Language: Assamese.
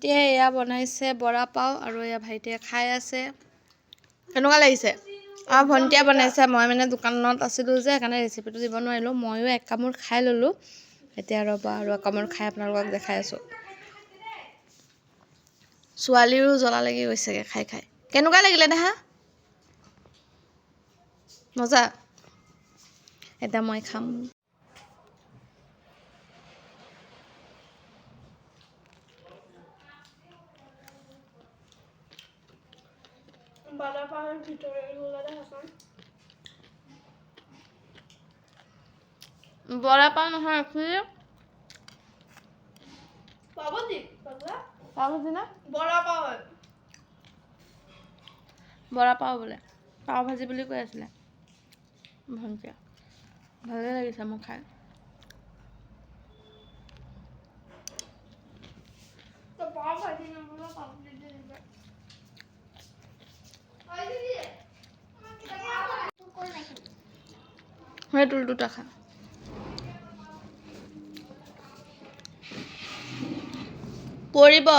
ভণ্টিয়ে এয়া বনাইছে বৰা পাও আৰু এয়া ভাইটিয়ে খাই আছে। কেনেকুৱা লাগিছে? আৰু ভণ্টিয়ে বনাইছে, মই মানে দোকানত আছিলোঁ যে সেইকাৰণে ৰেচিপিটো দিব নোৱাৰিলোঁ। ময়ো এক কামোৰ খাই ল'লোঁ। এতিয়া ৰ'বা আৰু এক কামোৰ খাই আপোনালোকক দেখাই আছোঁ। ছোৱালীৰো জ্বলা লাগি গৈছেগৈ খাই খাই। কেনেকুৱা লাগিলে দেহা? মজা? এতিয়া মই খাম। বৰা পাও নহয়, পাওভাজি না? বৰা পাও বোলে, পাও ভাজি বুলি কৈ আছিলে ভণ্টিয়ে। ভালে লাগিছে মোৰ খাই। সেই দুটা খা। পৰিব।